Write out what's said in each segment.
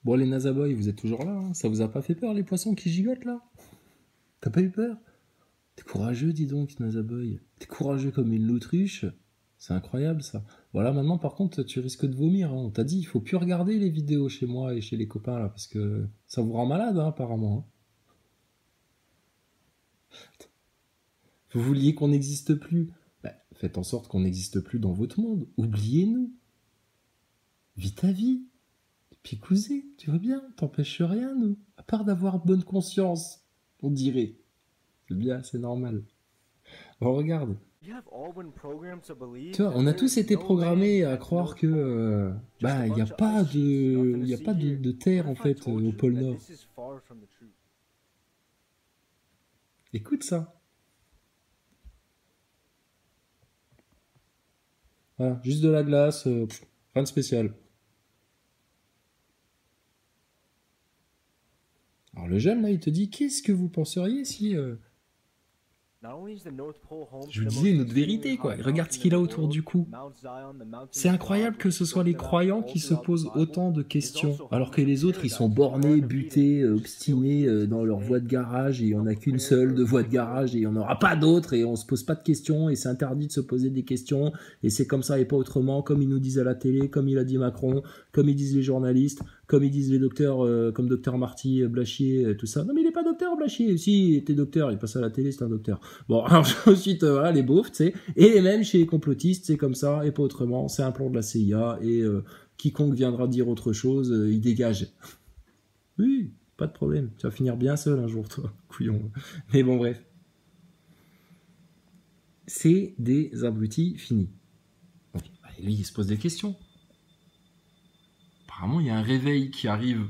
Bon, les Nazaboys, vous êtes toujours là, hein. Ça vous a pas fait peur, les poissons qui gigotent, là? T'as pas eu peur? T'es courageux, dis donc, Nazaboy. T'es courageux comme une autruche. C'est incroyable, ça. Voilà, maintenant, par contre, tu risques de vomir, hein. On t'a dit, il faut plus regarder les vidéos chez moi et chez les copains, là, parce que ça vous rend malade, hein, apparemment, hein. Vous vouliez qu'on n'existe plus. Bah, faites en sorte qu'on n'existe plus dans votre monde. Oubliez-nous. Vis ta vie. Picousé, tu vois bien, t'empêche rien, nous. À part d'avoir bonne conscience, on dirait. C'est bien, c'est normal. On regarde. Tu vois, on a tous été programmés à croire que bah il n'y a pas de terre en fait au pôle Nord. Écoute ça. Voilà, juste de la glace, rien de spécial. Alors le jeune là, il te dit qu'est-ce que vous penseriez si je vous disais une autre vérité, quoi. Regarde ce qu'il a autour du cou. C'est incroyable que ce soit les croyants qui se posent autant de questions, alors que les autres, ils sont bornés, butés, obstinés dans leur voie de garage, et il n'y en a qu'une seule de voie de garage, et il n'y en aura pas d'autre, et on se pose pas de questions, et c'est interdit de se poser des questions, et c'est comme ça et pas autrement, comme ils nous disent à la télé, comme il a dit Macron, comme ils disent les journalistes, comme ils disent les docteurs, comme docteur Marty, Blachier, tout ça. Non mais il n'est pas docteur, Blachier. Si, il était docteur, il passe à la télé, c'est un docteur. Bon, alors ensuite, voilà, les beaufs, tu sais, et même chez les complotistes, c'est comme ça, et pas autrement, c'est un plan de la CIA, et quiconque viendra dire autre chose, il dégage. Oui, pas de problème, tu vas finir bien seul un jour, toi, couillon. Mais bon, bref. C'est des abrutis finis. Donc, lui, il se pose des questions. Apparemment, il y a un réveil qui arrive.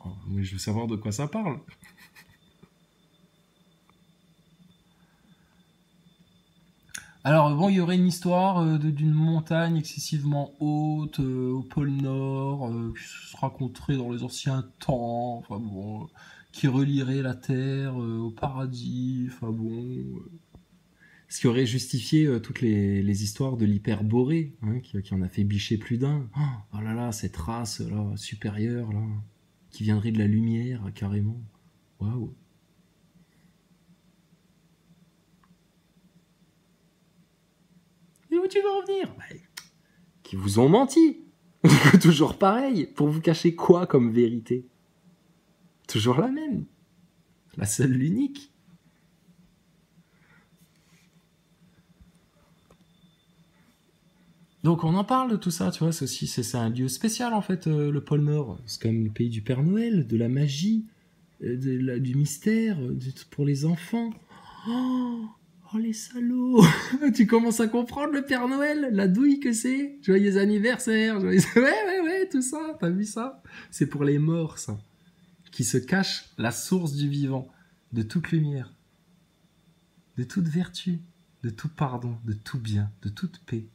Oh, mais je veux savoir de quoi ça parle. Alors, bon, il y aurait une histoire d'une montagne excessivement haute au pôle Nord qui se raconterait dans les anciens temps, enfin bon, qui relierait la Terre au paradis, enfin bon. Ce qui aurait justifié toutes les histoires de l'hyperborée, hein, qui en a fait bicher plus d'un. Oh là là, cette race là, supérieure, là, qui viendrait de la lumière, carrément. Waouh. Et où tu veux en venir? Qui vous ont menti. Toujours pareil. Pour vous cacher quoi comme vérité? Toujours la même. La seule, l'unique. Donc on en parle de tout ça, tu vois, c'est un lieu spécial en fait, le pôle Nord. C'est quand même le pays du Père Noël, de la magie, du mystère, pour les enfants. Oh les salauds. Tu commences à comprendre le Père Noël, la douille que c'est. Joyeux anniversaire, joyeux... Ouais, tout ça, t'as vu ça? C'est pour les morts, ça. Qui se cachent la source du vivant, de toute lumière, de toute vertu, de tout pardon, de tout bien, de toute paix.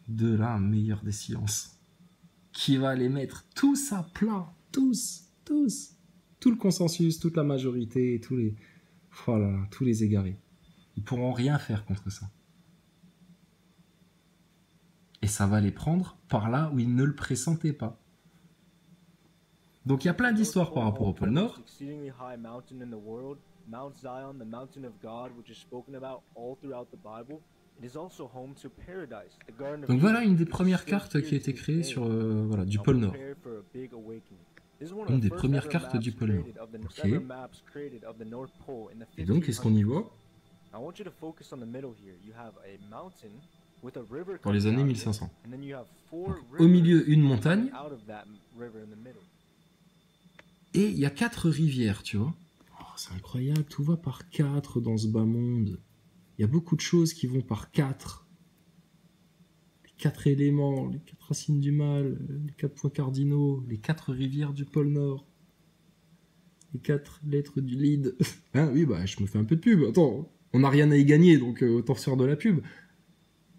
De la meilleure des sciences, qui va les mettre tous à plat, tous, tout le consensus, toute la majorité, tous les égarés. Ils pourront rien faire contre ça. Et ça va les prendre par là où ils ne le pressentaient pas. Donc il y a plein d'histoires par rapport au pôle Nord. Donc voilà une des premières cartes qui a été créée sur voilà, du pôle Nord. Une des premières cartes du pôle Nord. Ok. Et donc, qu'est-ce qu'on y voit? Dans les années 1500. Donc, au milieu, une montagne. Et il y a 4 rivières, tu vois. Oh, c'est incroyable, tout va par 4 dans ce bas monde. Il y a beaucoup de choses qui vont par 4. Les 4 éléments, les 4 racines du mal, les 4 points cardinaux, les 4 rivières du pôle Nord, les 4 lettres du lead. Hein, oui, bah, je me fais un peu de pub. Attends, on n'a rien à y gagner, donc autant faire de la pub.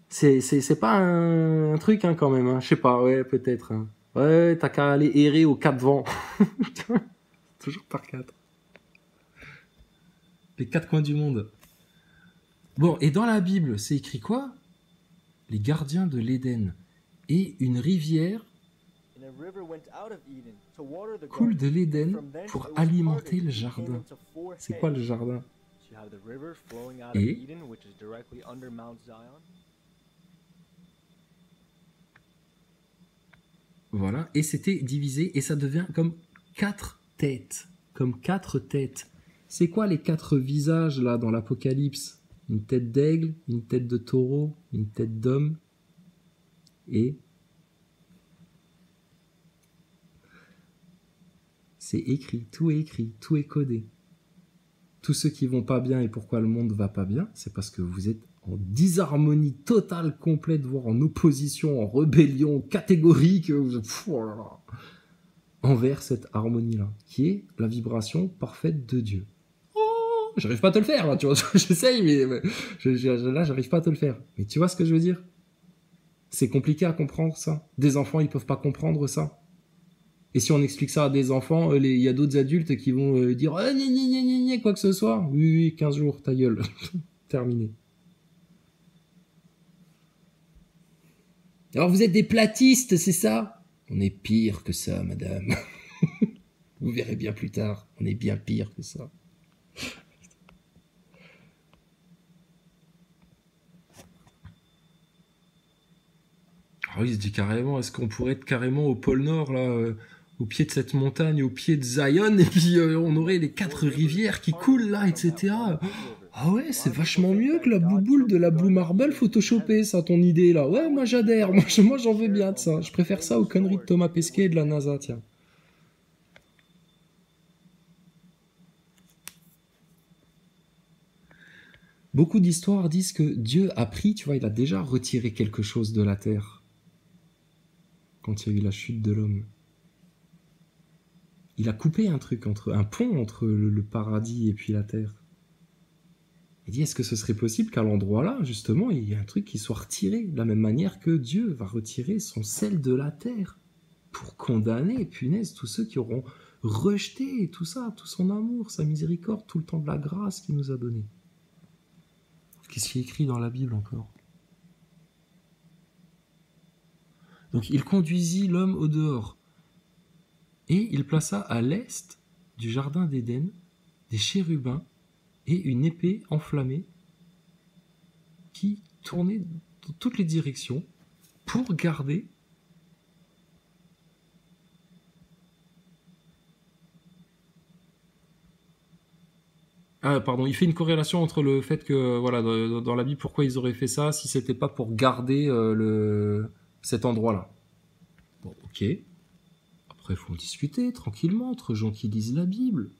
C'est pas un truc, hein, quand même. Hein. Je sais pas, ouais, peut-être. Hein. Ouais, t'as qu'à aller errer aux 4 vents. Toujours par 4. Les 4 coins du monde. Bon, et dans la Bible, c'est écrit quoi? Les gardiens de l'Éden. Et une rivière Coule de l'Éden pour alimenter le jardin. C'est quoi le jardin? Et voilà, et c'était divisé, et ça devient comme 4 têtes. Comme 4 têtes. C'est quoi les 4 visages là dans l'Apocalypse? Une tête d'aigle, une tête de taureau, une tête d'homme, et c'est écrit, tout est codé. Tous ceux qui vont pas bien et pourquoi le monde va pas bien, c'est parce que vous êtes en disharmonie totale, complète, voire en opposition, en rébellion catégorique, oh là là, envers cette harmonie-là, qui est la vibration parfaite de Dieu. Oh, j'arrive pas à te le faire, là, tu vois, j'essaye, mais là, j'arrive pas à te le faire. Mais tu vois ce que je veux dire? C'est compliqué à comprendre, ça. Des enfants, ils peuvent pas comprendre ça. Et si on explique ça à des enfants, il y a d'autres adultes qui vont dire quoi que ce soit. Oui, 15 jours, ta gueule. Terminé. Alors vous êtes des platistes, c'est ça? On est pire que ça, madame. Vous verrez bien plus tard, on est bien pire que ça. Ah oui, il se dit carrément, est-ce qu'on pourrait être carrément au pôle Nord, là, au pied de cette montagne, au pied de Zion, et puis on aurait les 4 rivières qui coulent là, etc. Ah ouais, c'est vachement mieux que la bouboule de la Blue Marble photoshopée, ça, ton idée là. Ouais, moi j'adhère, moi j'en veux bien de ça. Je préfère ça aux conneries de Thomas Pesquet et de la NASA, tiens. Beaucoup d'histoires disent que Dieu a pris, tu vois, il a déjà retiré quelque chose de la terre quand il y a eu la chute de l'homme. Il a coupé un pont entre le paradis et puis la terre. Il dit, est-ce que ce serait possible qu'à l'endroit-là, justement, il y ait un truc qui soit retiré, de la même manière que Dieu va retirer son sel de la terre pour condamner, punaise, tous ceux qui auront rejeté tout ça, tout son amour, sa miséricorde, tout le temps de la grâce qu'il nous a donné. Qu'est-ce qui est écrit dans la Bible encore? Donc il conduisit l'homme au dehors, et il plaça à l'est du jardin d'Éden des chérubins et une épée enflammée qui tournait dans toutes les directions pour garder il fait une corrélation entre le fait que, voilà, dans la Bible, pourquoi ils auraient fait ça si c'était pas pour garder cet endroit-là. Bon, ok. Après, il faut en discuter tranquillement entre gens qui lisent la Bible.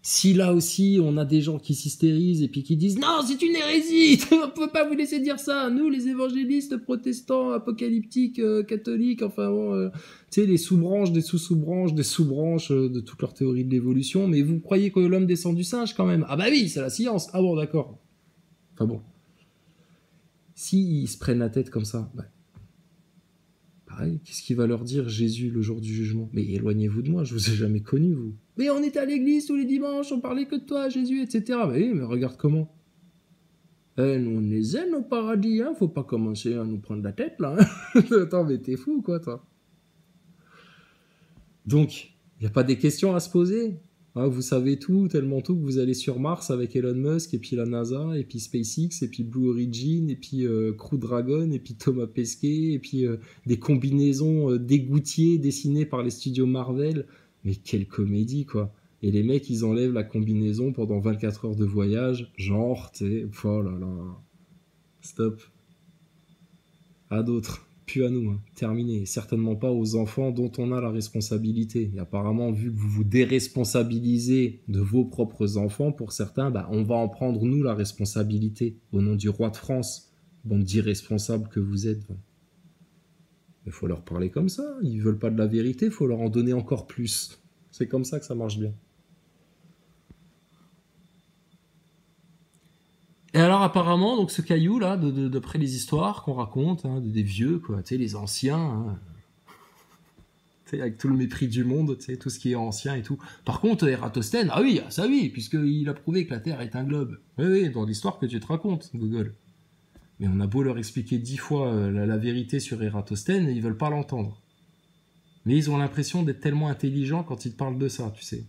Si là aussi, on a des gens qui s'hystérisent et puis qui disent « Non, c'est une hérésie, on peut pas vous laisser dire ça. Nous, les évangélistes, protestants, apocalyptiques, catholiques, enfin bon, tu sais, les sous-branches, des sous-sous-branches, des sous-branches de toute leur théorie de l'évolution. Mais vous croyez que l'homme descend du singe quand même? Ah bah oui, c'est la science. Ah bon, d'accord. Enfin bon. S'ils se prennent la tête comme ça, bah, pareil, qu'est-ce qu'il va leur dire Jésus le jour du jugement? Mais éloignez-vous de moi, je vous ai jamais connu, vous. Mais on était à l'église tous les dimanches, on parlait que de toi, Jésus, etc. Mais oui, mais regarde comment. Nous, on est zen au paradis, hein. Faut pas commencer à nous prendre la tête, là. Hein. Attends, mais t'es fou, quoi, toi. Donc, il n'y a pas des questions à se poser. Ah, vous savez tout, tellement tout que vous allez sur Mars avec Elon Musk, et puis la NASA, et puis SpaceX, et puis Blue Origin, et puis Crew Dragon, et puis Thomas Pesquet, et puis des combinaisons d'égoutiers dessinées par les studios Marvel. Mais quelle comédie, quoi. Et les mecs, ils enlèvent la combinaison pendant 24 heures de voyage, genre, tu sais, oh là là. Stop. À d'autres. Plus à nous, hein. Terminé. Certainement pas aux enfants dont on a la responsabilité. Et apparemment, vu que vous vous déresponsabilisez de vos propres enfants, pour certains, bah, on va en prendre, nous, la responsabilité, au nom du roi de France. Bande d'irresponsables que vous êtes. Il faut leur parler comme ça. Ils veulent pas de la vérité, il faut leur en donner encore plus. C'est comme ça que ça marche bien. Et alors apparemment, donc ce caillou là, d'après les histoires qu'on raconte, hein, des vieux, quoi, tu sais, les anciens, hein, tu sais, avec tout le mépris du monde, tu sais, tout ce qui est ancien et tout. Par contre, Ératosthène, ah oui, ça oui, puisqu'il a prouvé que la Terre est un globe. Oui, oui, dans l'histoire que tu te racontes, Google. Mais on a beau leur expliquer 10 fois la vérité sur Ératosthène, ils veulent pas l'entendre. Mais ils ont l'impression d'être tellement intelligents quand ils te parlent de ça, tu sais.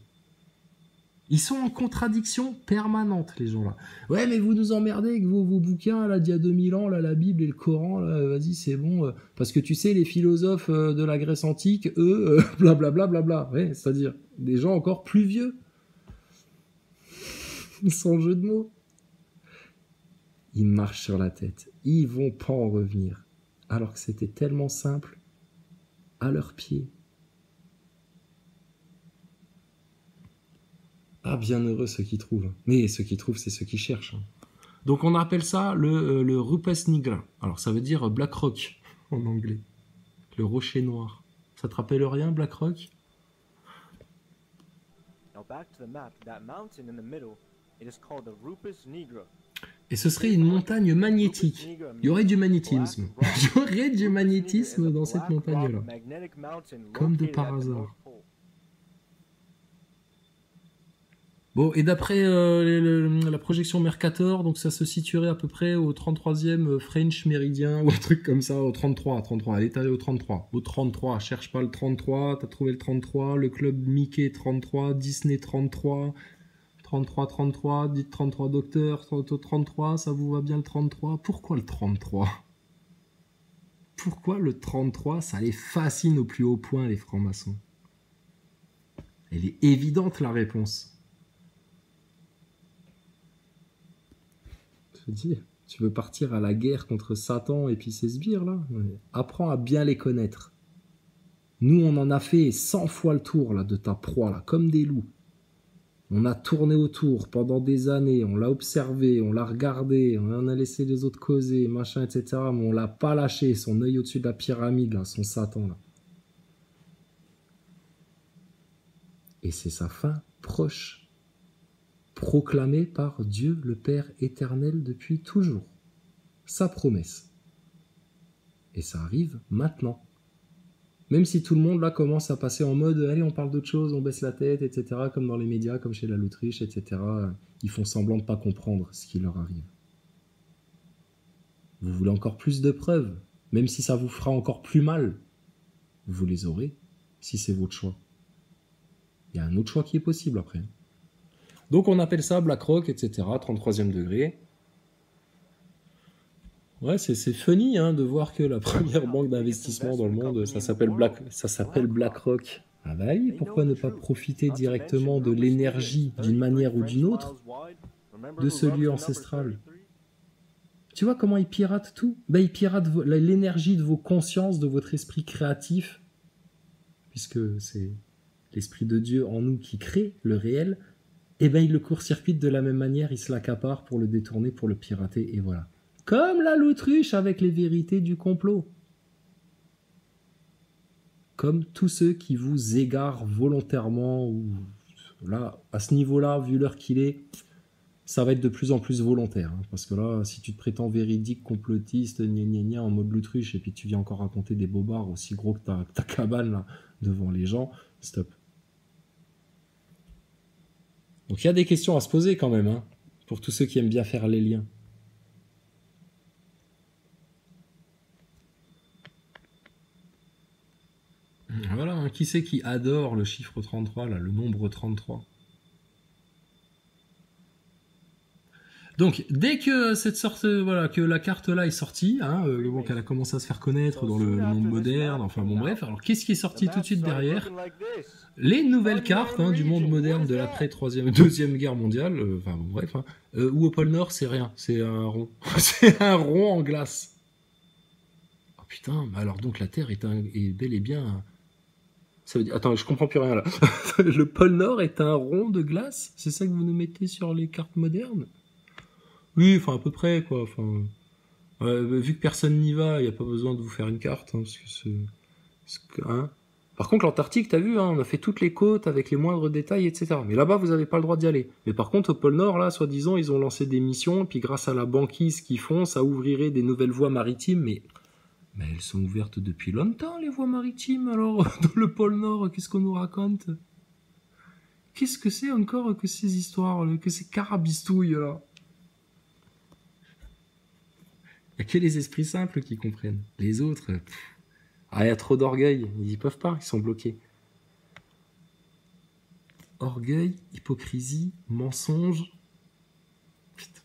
Ils sont en contradiction permanente, les gens-là. Ouais, mais vous nous emmerdez avec vos bouquins, là, d'il y a 2000 ans, là, la Bible et le Coran, là, vas-y, c'est bon. Parce que tu sais, les philosophes de la Grèce antique, eux, blablabla, bla. Ouais, c'est-à-dire des gens encore plus vieux. Sans jeu de mots. Ils marchent sur la tête. Ils vont pas en revenir. Alors que c'était tellement simple, à leurs pieds. Ah, bien heureux ceux qui trouvent. Mais ceux qui trouvent, c'est ceux qui cherchent. Donc on appelle ça le Rupes Nigra. Alors ça veut dire Black Rock en anglais. Le rocher noir. Ça te rappelle rien, Black Rock? Et ce serait une montagne magnétique. Il y aurait du magnétisme. Il y aurait du magnétisme dans cette montagne-là. Comme de par hasard. Bon, et d'après la projection Mercator, donc ça se situerait à peu près au 33e French Méridien, ou un truc comme ça, au 33, elle est allée au 33. Au 33, cherche pas le 33, t'as trouvé le 33, le club Mickey 33, Disney 33, 33, dites 33 docteur, 33, ça vous va bien le 33? Pourquoi le 33? Pourquoi le 33? Ça les fascine au plus haut point, les francs-maçons. Elle est évidente, la réponse. Tu veux partir à la guerre contre Satan et puis ses sbires, là? Apprends à bien les connaître. Nous, on en a fait 100 fois le tour, là, de ta proie, là, comme des loups. On a tourné autour pendant des années, on l'a observé, on l'a regardé, on en a laissé les autres causer, machin, etc. Mais on l'a pas lâché, son œil au-dessus de la pyramide, là, son Satan, là. Et c'est sa fin proche. Proclamé par Dieu le Père éternel depuis toujours. Sa promesse. Et ça arrive maintenant. Même si tout le monde là commence à passer en mode allez, on parle d'autre chose, on baisse la tête, etc. Comme dans les médias, comme chez la L'Autriche, etc. Ils font semblant de ne pas comprendre ce qui leur arrive. Vous voulez encore plus de preuves, même si ça vous fera encore plus mal. Vous les aurez, si c'est votre choix. Il y a un autre choix qui est possible après. Donc on appelle ça Black Rock, etc., 33e degré. Ouais, c'est funny hein, de voir que la première banque d'investissement dans le monde, ça s'appelle Black Rock. Ah bah oui, pourquoi ne pas profiter directement de l'énergie d'une manière ou d'une autre de ce lieu ancestral? Tu vois comment ils piratent tout? Bah, ils piratent l'énergie de vos consciences, de votre esprit créatif, puisque c'est l'esprit de Dieu en nous qui crée le réel. Et ben il le court-circuite de la même manière, il se l'accapare pour le détourner, pour le pirater, et voilà. Comme la L'Autruche avec les vérités du complot. Comme tous ceux qui vous égarent volontairement, ou là, à ce niveau-là, vu l'heure qu'il est, ça va être de plus en plus volontaire. Hein, parce que là, si tu te prétends véridique, complotiste, gna en mode L'Autruche, et puis tu viens encore raconter des bobards aussi gros que ta cabane là, devant les gens, stop. Donc il y a des questions à se poser quand même, hein, pour tous ceux qui aiment bien faire les liens. Voilà, hein, qui c'est qui adore le chiffre 33, là, le nombre 33? Donc, dès que cette sorte, voilà, que la carte là est sortie, hein, bon, qu'elle a commencé à se faire connaître dans le monde moderne, enfin bon bref, alors qu'est-ce qui est sorti tout de suite derrière? Les nouvelles cartes hein, du monde moderne de l'après deuxième guerre mondiale, enfin bon bref, hein, où au pôle Nord c'est rien, c'est un rond, c'est un rond en glace. Oh putain, bah alors donc la Terre est bel et bien. Ça veut dire, attends, je comprends plus rien là. Le pôle Nord est un rond de glace? C'est ça que vous nous mettez sur les cartes modernes? Oui, enfin à peu près quoi. Enfin, vu que personne n'y va, il n'y a pas besoin de vous faire une carte, hein, parce que hein. Par contre, l'Antarctique, t'as vu, hein, on a fait toutes les côtes avec les moindres détails, etc. Mais là-bas, vous n'avez pas le droit d'y aller. Mais par contre, au pôle Nord, là, soi-disant, ils ont lancé des missions, et puis grâce à la banquise qu'ils font, ça ouvrirait des nouvelles voies maritimes. Mais elles sont ouvertes depuis longtemps, les voies maritimes. Alors, dans le pôle Nord, qu'est-ce qu'on nous raconte? Qu'est-ce que c'est encore que ces histoires, que ces carabistouilles là? Il n'y a que les esprits simples qui comprennent. Les autres, Ah, il y a trop d'orgueil, ils y peuvent pas, ils sont bloqués. Orgueil, hypocrisie, mensonge, putain,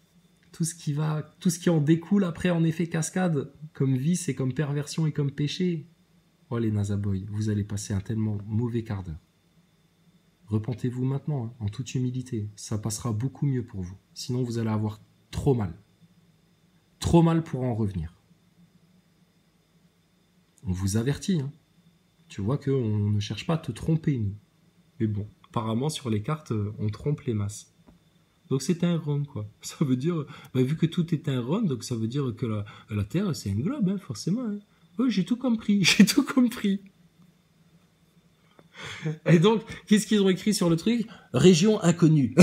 tout ce qui en découle après en effet cascade, comme vice et comme perversion et comme péché. Oh les Nazaboys, vous allez passer un tellement mauvais quart d'heure. Repentez-vous maintenant, hein, en toute humilité, ça passera beaucoup mieux pour vous. Sinon vous allez avoir trop mal. Trop mal pour en revenir. On vous avertit, hein. Tu vois qu'on ne cherche pas à te tromper, nous. Mais bon, apparemment, sur les cartes, on trompe les masses. Donc c'est un rond, quoi. Ça veut dire, bah, vu que tout est un rond, donc ça veut dire que la Terre, c'est un globe, hein, forcément. Hein. Oui, j'ai tout compris, j'ai tout compris. Et donc, qu'est-ce qu'ils ont écrit sur le truc? Région inconnue.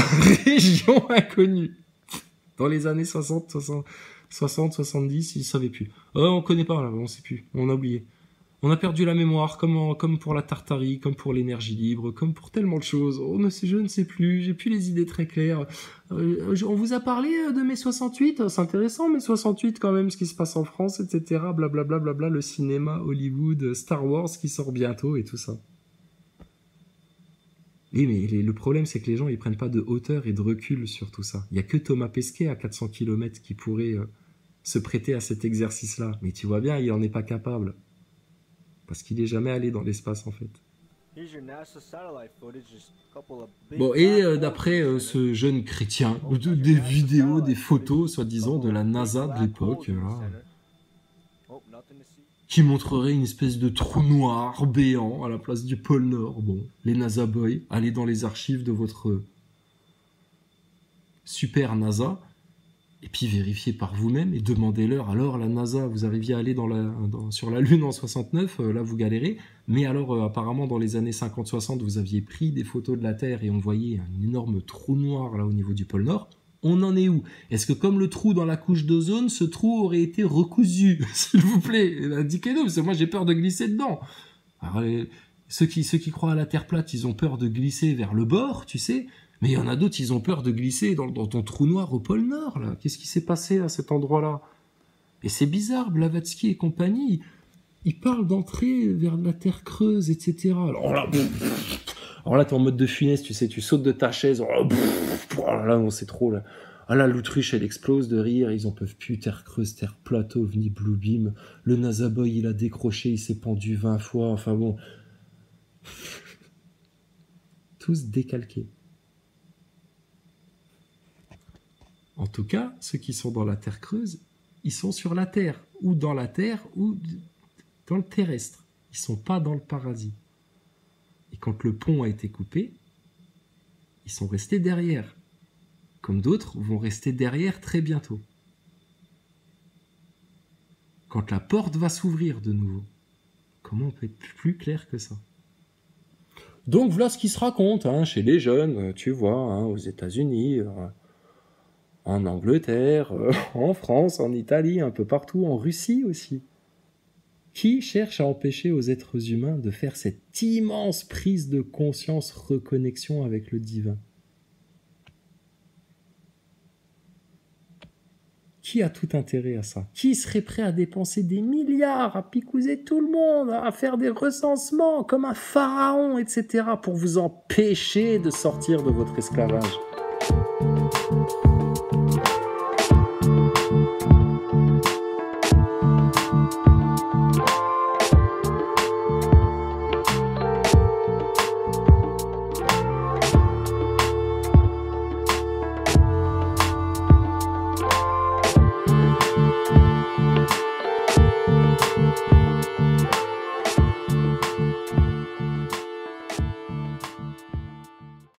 Région inconnue. Dans les années 60, 70, ils ne savaient plus. Oh, on connaît pas, là, on sait plus, on a oublié. On a perdu la mémoire, comme pour la Tartarie, comme pour l'énergie libre, comme pour tellement de choses. Je ne sais plus, j'ai plus les idées très claires. On vous a parlé de mai 68, c'est intéressant, mai 68 quand même, ce qui se passe en France, etc. Blablabla, bla, bla, le cinéma, Hollywood, Star Wars qui sort bientôt et tout ça. Oui, mais le problème, c'est que les gens, ils prennent pas de hauteur et de recul sur tout ça. Il y a que Thomas Pesquet à 400 km qui pourrait se prêter à cet exercice-là. Mais tu vois bien, il en est pas capable. Parce qu'il n'est jamais allé dans l'espace, en fait. Bon, et d'après ce jeune chrétien, des vidéos, des photos, soi-disant, de la NASA de l'époque, qui montrerait une espèce de trou noir béant à la place du pôle Nord. Bon, les NASA Boys, allez dans les archives de votre super NASA, et puis vérifiez par vous-même et demandez-leur, alors la NASA, vous arriviez à aller sur la Lune en 69, là vous galérez, mais alors apparemment dans les années 50-60, vous aviez pris des photos de la Terre et on voyait un énorme trou noir là au niveau du pôle Nord. On en est où? Est-ce que comme le trou dans la couche d'ozone, ce trou aurait été recousu? S'il vous plaît, indiquez-nous, parce que moi j'ai peur de glisser dedans. Alors, ceux qui croient à la Terre plate, ils ont peur de glisser vers le bord, tu sais, mais il y en a d'autres, ils ont peur de glisser dans ton trou noir au pôle Nord, là. Qu'est-ce qui s'est passé à cet endroit-là? Et c'est bizarre, Blavatsky et compagnie, ils parlent d'entrer vers la Terre creuse, etc. Alors là, t'es en mode de Funès, tu sais, tu sautes de ta chaise. Oh là, non, c'est trop, là. Ah là, l'autruche, elle explose de rire, ils en peuvent plus. Terre creuse, terre plate, ovni, blue beam. Le NASA Boy, il a décroché, il s'est pendu 20 fois. Enfin bon. Tous décalqués. En tout cas, ceux qui sont dans la terre creuse, ils sont sur la terre, ou dans la terre, ou dans le terrestre. Ils sont pas dans le paradis. Et quand le pont a été coupé, ils sont restés derrière. Comme d'autres vont rester derrière très bientôt. Quand la porte va s'ouvrir de nouveau. Comment on peut être plus clair que ça? Donc voilà ce qui se raconte hein, chez les jeunes, tu vois, hein, aux États-Unis, en Angleterre, en France, en Italie, un peu partout, en Russie aussi. Qui cherche à empêcher aux êtres humains de faire cette immense prise de conscience, reconnexion avec le divin? Qui a tout intérêt à ça? Qui serait prêt à dépenser des milliards, à picouser tout le monde, à faire des recensements comme un pharaon, etc., pour vous empêcher de sortir de votre esclavage?